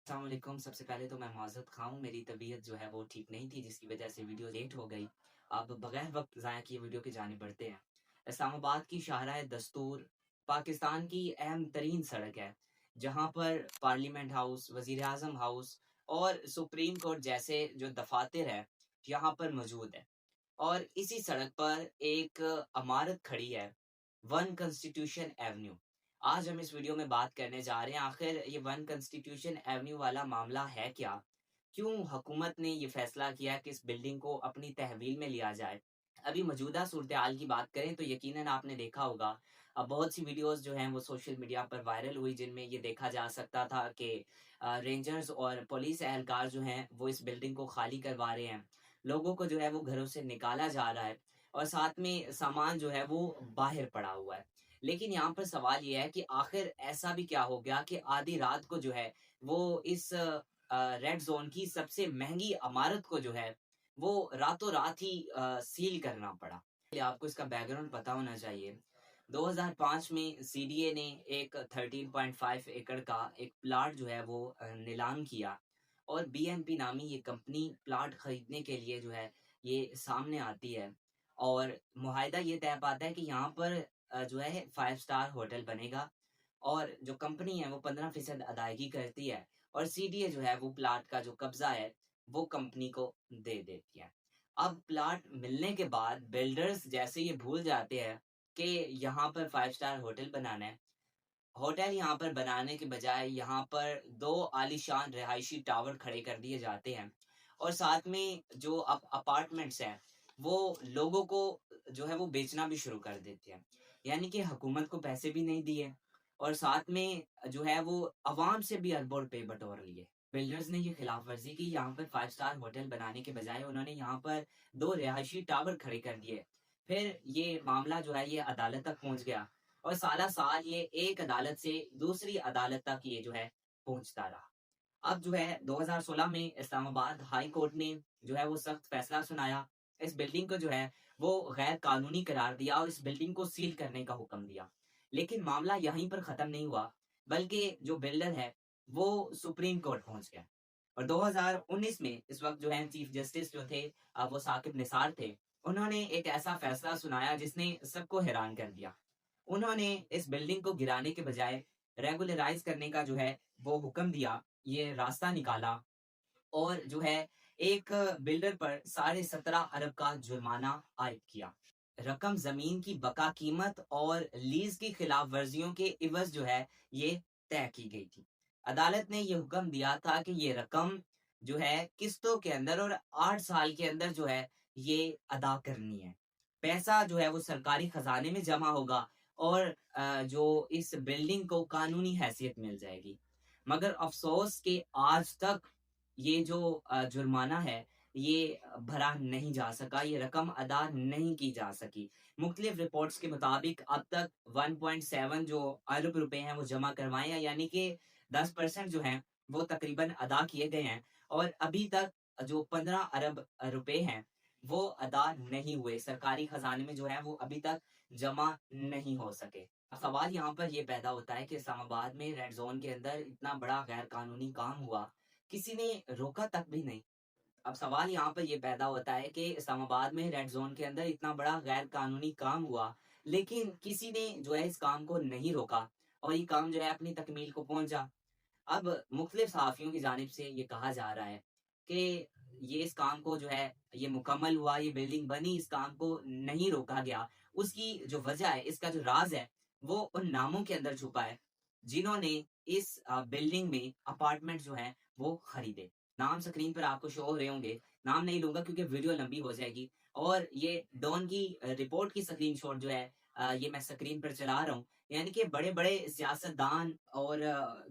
अस्सलाम वालेकुम। सबसे पहले तो मैं माज़रत ख़्वाह हूँ, मेरी तबीयत जो है वो ठीक नहीं थी जिसकी वज़ह से वीडियो लेट हो गई। अब बगैर वक़्त ज़ाया किए वीडियो की जानिब बढ़ते हैं। इस्लामाबाद की शाहराह दस्तूर पाकिस्तान की अहम तरीन सड़क है, जहाँ पर पार्लियामेंट हाउस, वज़ीर-ए-आज़म हाउस और सुप्रीम कोर्ट जैसे जो दफ़ातर हैं, यहाँ पर मौजूद है। और इसी सड़क पर एक इमारत खड़ी है, वन कॉन्स्टिट्यूशन एवेन्यू। आज हम इस वीडियो में बात करने जा रहे हैं आखिर ये वन कॉन्स्टिट्यूशन एवेन्यू वाला मामला है क्या? क्यों हुकूमत ने ये फैसला किया कि इस बिल्डिंग को अपनी तहवील में लिया जाए? अभी मौजूदा सूरत-ए-हाल की बात करें तो यकीनन आपने देखा होगा बहुत सी वीडियोज़ जो हैं वो सोशल मीडिया पर वायरल हुई जिनमें ये देखा जा सकता था कि रेंजर्स और पुलिस एहलकार जो हैं वो इस बिल्डिंग को खाली करवा रहे हैं। लोगों को जो है वो घरों से निकाला जा रहा है और साथ में सामान जो है वो बाहर पड़ा हुआ है। लेकिन यहाँ पर सवाल ये है कि आखिर ऐसा भी क्या हो गया कि आधी रात को जो है वो इस रेड ज़ोन की सबसे महँगी इमारत को जो है वो रातों रात ही सील करना पड़ा। आपको इसका बैकग्राउंड पता होना चाहिए। 2005 में सीडीए ने एक 13.5 एकड़ का एक प्लॉट जो है वो नीलाम किया और बीएमपी नामी ये कंपनी प्लॉट खरीदने के लिए जो है ये सामने आती है और मुआहिदा ये तय पाता है कि यहाँ पर जो है 5 स्टार होटल बनेगा और जो कंपनी है वो 15% अदायगी करती है और सीडीए जो है वो प्लॉट का जो कब्जा है वो कंपनी को दे देती है। अब प्लॉट मिलने के बाद बिल्डर्स जैसे ये भूल जाते हैं कि यहाँ पर 5 स्टार होटल बनाना है। होटल यहाँ पर बनाने के बजाय यहाँ पर 2 आलीशान रिहायशी टावर खड़े कर दिए जाते हैं और साथ में जो अपार्टमेंट्स हैं, वो लोगों को जो है वो बेचना भी शुरू कर देते हैं। यानी कि हुकूमत को पैसे भी नहीं दिए और साथ में जो है वो अवाम से भी अरबों रुपए बटोर लिए। बिल्डर्स ने ये खिलाफ वर्जी की, यहाँ पर 5 स्टार होटल बनाने के बजाय उन्होंने यहाँ पर 2 रिहायशी टावर खड़े कर दिए। फिर ये मामला जो है ये अदालत तक पहुँच गया और साल ये एक अदालत से दूसरी अदालत तक ये जो है पहुंचता रहा। अब जो है 2016 में इस्लामाबाद हाई कोर्ट ने जो है वो सख्त फैसला सुनाया। इस बिल्डिंग को जो है वो गैर कानूनी करार दिया और इस बिल्डिंग को सील करने का हुक्म दिया। लेकिन मामला यहीं पर खत्म नहीं हुआ, बल्कि जो बिल्डर है वो सुप्रीम कोर्ट पहुंच गया। और 2019 में इस वक्त जो है चीफ जस्टिस जो थे वो साकिब निसार थे। उन्होंने एक ऐसा फैसला सुनाया जिसने सबको हैरान कर दिया। उन्होंने इस बिल्डिंग को गिराने के बजाय रेगुलराइज करने का जो है वो हुक्म दिया, ये रास्ता निकाला और जो है एक बिल्डर पर 17.5 अरब का जुर्माना आयद किया। रकम जमीन की बका कीमत और लीज की खिलाफ वर्जियों के इवज जो है ये तय की गई थी। अदालत ने ये हुक्म दिया था कि ये रकम जो है किस्तों के अंदर और 8 साल के अंदर जो है ये अदा करनी है। पैसा जो है वो सरकारी खजाने में जमा होगा और जो इस बिल्डिंग को कानूनी हैसियत मिल जाएगी। मगर अफसोस कि आज तक ये जो जुर्माना है, ये भरा नहीं जा सका, ये रकम अदा नहीं की जा सकी। मुख्तलिफ रिपोर्ट्स के मुताबिक अब तक 1.7 जो अरब रुपए हैं, वो जमा करवाए हैं, यानी कि 10% जो हैं, वो तकरीबन अदा किए गए हैं और अभी तक जो 15 अरब रुपए हैं, वो अदा नहीं हुए। सरकारी खजाने में जो है, वो अभी तक जमा नहीं हो सके। अब सवाल यहाँ पर ये पैदा होता है कि इस्लामाबाद में रेड ज़ोन के अंदर इतना बड़ा गैर कानूनी काम हुआ, किसी ने रोका तक भी नहीं। अब सवाल यहाँ पर ये पैदा होता है कि इस्लामाबाद में रेड ज़ोन के अंदर इतना बड़ा गैर कानूनी काम हुआ, लेकिन किसी ने जो है इस काम को नहीं रोका और ये काम जो है अपनी तकमील को पहुँचा। अब मुख्तलिफ सहाफ़ियों की जानिब से ये कहा जा रहा है कि ये इस काम को जो है ये मुकम्मल हुआ, ये बिल्डिंग बनी, इस काम को नहीं रोका गया। उसकी जो वजह है, इसका जो राज है, वो उन नामों के अंदर छुपा है जिन्होंने इस बिल्डिंग में अपार्टमेंट जो है वो खरीदे। नाम स्क्रीन पर आपको शो हो रहे होंगे। नाम नहीं लूंगा क्योंकि वीडियो लंबी हो जाएगी और ये डॉन की रिपोर्ट की स्क्रीनशॉट जो है ये मैं स्क्रीन पर चला रहा हूँ। यानी कि बड़े-बड़े सियासतदान और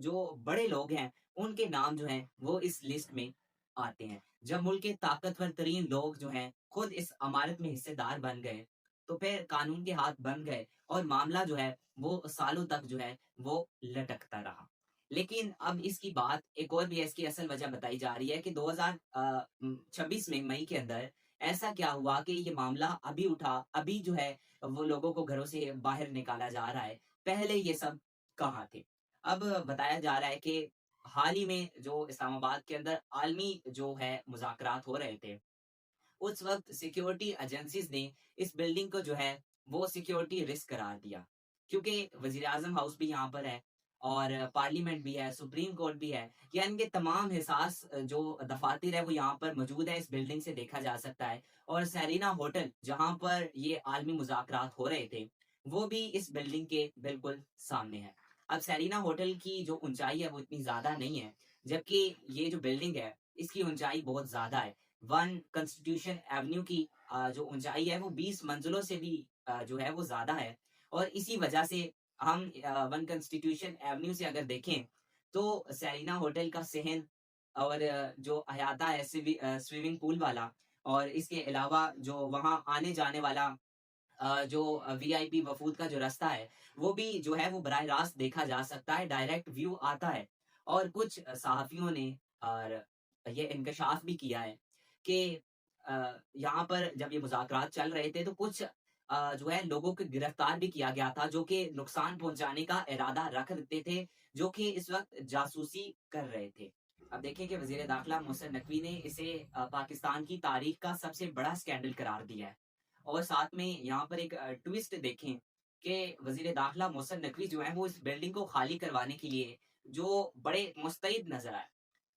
जो बड़े लोग हैं, उनके नाम जो हैं, वो इस लिस्ट में आते हैं। जब मुल्क के ताकतवर तरीन लोग जो हैं, खुद इस अमारत में हिस्सेदार बन गए, तो फिर कानून के हाथ बंध गए और मामला जो है, वो सालों तक जो है, वो लटकता रहा। लेकिन अब इसकी बात एक और भी है, इसकी असल वजह बताई जा रही है कि 2026 में मई के अंदर ऐसा क्या हुआ कि ये मामला अभी उठा, अभी जो है वो लोगों को घरों से बाहर निकाला जा रहा है। पहले ये सब कहाँ थे? अब बताया जा रहा है कि حال ہی میں جو اسلام آباد کے اندر عالمی جو ہے مذاکرات ہو رہے تھے، اس وقت سیکیورٹی ایجنسیز نے اس بلڈنگ کو جو ہے وہ سیکیورٹی رسک قرار دیا، کیونکہ وزیر اعظم ہاؤس بھی یہاں پر ہے اور پارلیمنٹ بھی ہے، سپریم کورٹ بھی ہے، یعنی کہ تمام حساس جو دفاتر ہے وہ یہاں پر موجود ہے، اس بلڈنگ سے دیکھا جا سکتا ہے۔ اور سیرینا ہوٹل جہاں پر یہ عالمی مذاکرات ہو رہے تھے وہ بھی اس بلڈنگ کے بالکل سامنے ہے۔ اب سیرینا ہوٹل کی جو اونچائی ہے وہ اتنی زیادہ نہیں ہے، جبکہ یہ جو بلڈنگ ہے اس کی اونچائی بہت زیادہ ہے۔ ون کنسٹیٹیوشن ایونیو کی جو اونچائی ہے وہ 20 منزلوں سے بھی جو ہے وہ زیادہ ہے، اور اسی وجہ سے ہم ون کنسٹیٹیوشن ایونیو سے اگر دیکھیں تو سیرینا ہوٹل کا صحن اور جو احاطہ ہے سوئمنگ پول والا، اور اس کے علاوہ جو وہاں آنے جانے والا جو وی آئی پی وفود کا جو رستہ ہے وہ بھی جو ہے وہ براہ راست دیکھا جا سکتا ہے، ڈائریکٹ ویو آتا ہے۔ اور کچھ صحافیوں نے اور یہ انکشاف بھی کیا ہے کہ یہاں پر جب یہ مذاکرات چل رہے تھے تو کچھ جو ہے لوگوں کو گرفتار بھی کیا گیا تھا جو کہ نقصان پہنچانے کا ارادہ رکھتے تھے، جو کہ اس وقت جاسوسی کر رہے تھے۔ اب دیکھیں کہ وزیر داخلہ محسن نقوی نے اسے پاکستان کی تاریخ کا سب سے بڑا سکینڈل قرار دیا ہے، اور ساتھ میں یہاں پر ایک ٹویسٹ دیکھیں کہ وزیر داخلہ محسن نقوی جو ہے وہ اس بلڈنگ کو خالی کروانے کے لیے جو بڑے مستعد نظر آئے۔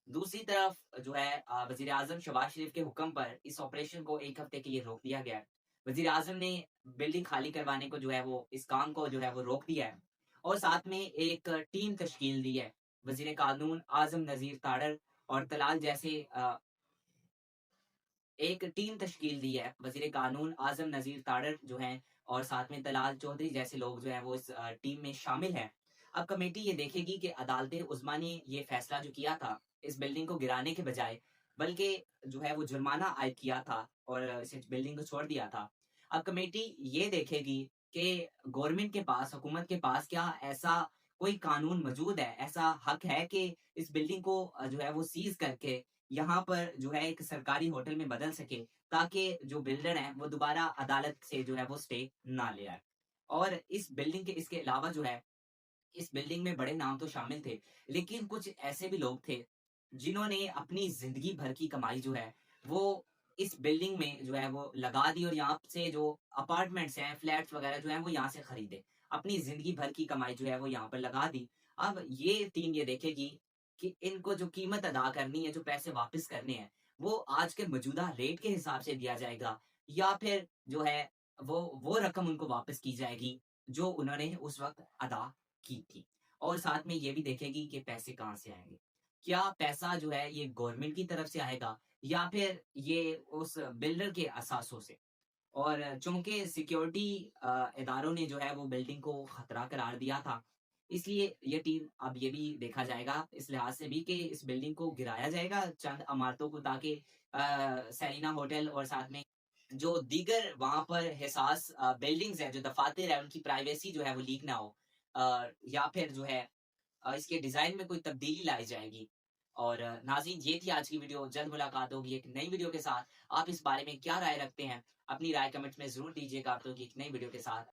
دوسری طرف جو ہے وزیر اعظم شہباز شریف کے حکم پر اس آپریشن کو ایک ہفتے کے لیے روک دیا گیا ہے۔ وزیر اعظم نے بلڈنگ خالی کروانے کو جو ہے وہ اس کام کو جو ہے وہ روک دیا ہے، اور ساتھ میں ایک ٹیم تشکیل دی ہے۔ وزیر قانون اعظم نذیر تاڑر اور طلال جیسے ایک ٹیم تشکیل دی ہے، وزیر قانون اعظم نذیر تاڑر جو ہیں اور ساتھ میں طلال چودھری جیسے لوگ جو ہیں وہ اس ٹیم میں شامل ہیں۔ اب کمیٹی یہ دیکھے گی کہ عدالت عظمیٰ نے یہ فیصلہ جو کیا تھا اس بلڈنگ کو گرانے کے بجائے، بلکہ جو ہے وہ جرمانہ عائد کیا تھا اور اس بلڈنگ کو چھوڑ دیا تھا۔ اب کمیٹی یہ دیکھے گی کہ گورنمنٹ کے پاس، حکومت کے پاس کیا ایسا کوئی قانون موجود ہے، ایسا حق ہے کہ اس بلڈنگ کو جو ہے وہ سیز کر کے یہاں پر جو ہے ایک سرکاری ہوٹل میں بدل سکے، تاکہ جو بلڈر ہیں وہ دوبارہ عدالت سے جو ہے وہ سٹے نہ لے آئے۔ اور اس بلڈنگ کے اس کے علاوہ جو ہے اس بلڈنگ میں بڑے نام تو شامل تھے، لیکن کچھ ایسے بھی لوگ تھے جنہوں نے اپنی زندگی بھر کی کمائی جو ہے وہ اس بلڈنگ میں جو ہے وہ لگا دی، اور یہاں سے جو اپارٹمنٹس ہیں، فلیٹس وغیرہ جو ہیں وہ یہاں سے خریدے، اپنی زندگی بھر کی کمائی جو ہے وہ یہاں پر لگا دی۔ اب یہ ٹیم یہ دیکھے گی کہ ان کو جو قیمت ادا کرنی ہے، جو پیسے واپس کرنے ہیں، وہ آج کے موجودہ ریٹ کے حساب سے دیا جائے گا، یا پھر جو ہے وہ رقم ان کو واپس کی جائے گی جو انہوں نے اس وقت ادا کی تھی۔ اور ساتھ میں یہ بھی دیکھے گی کہ پیسے کہاں سے آئیں گے، کیا پیسہ جو ہے یہ گورنمنٹ کی طرف سے آئے گا یا پھر یہ اس بلڈر کے اثاثوں سے۔ اور چونکہ سیکیورٹی اداروں نے جو ہے وہ بلڈنگ کو خطرہ قرار دیا تھا، اس لیے یہ ٹیم اب یہ بھی دیکھا جائے گا اس لحاظ سے بھی کہ اس بلڈنگ کو گرایا جائے گا چند عمارتوں کو، تاکہ سیرینا ہوٹل اور ساتھ میں جو دیگر وہاں پر حساس بلڈنگز ہیں، جو دفاتر ہیں، ان کی پرائیویسی جو ہے وہ لیک نہ ہو، یا پھر جو ہے اس کے ڈیزائن میں کوئی تبدیلی لائی جائے گی۔ اور ناظرین، یہ تھی آج کی ویڈیو، جلد ملاقات ہوگی ایک نئی ویڈیو کے ساتھ۔ آپ اس بارے میں کیا رائے رکھتے ہیں؟ اپنی رائے کمنٹس میں ضرور دیجیے گا، آپ لوگ ایک نئی ویڈیو کے ساتھ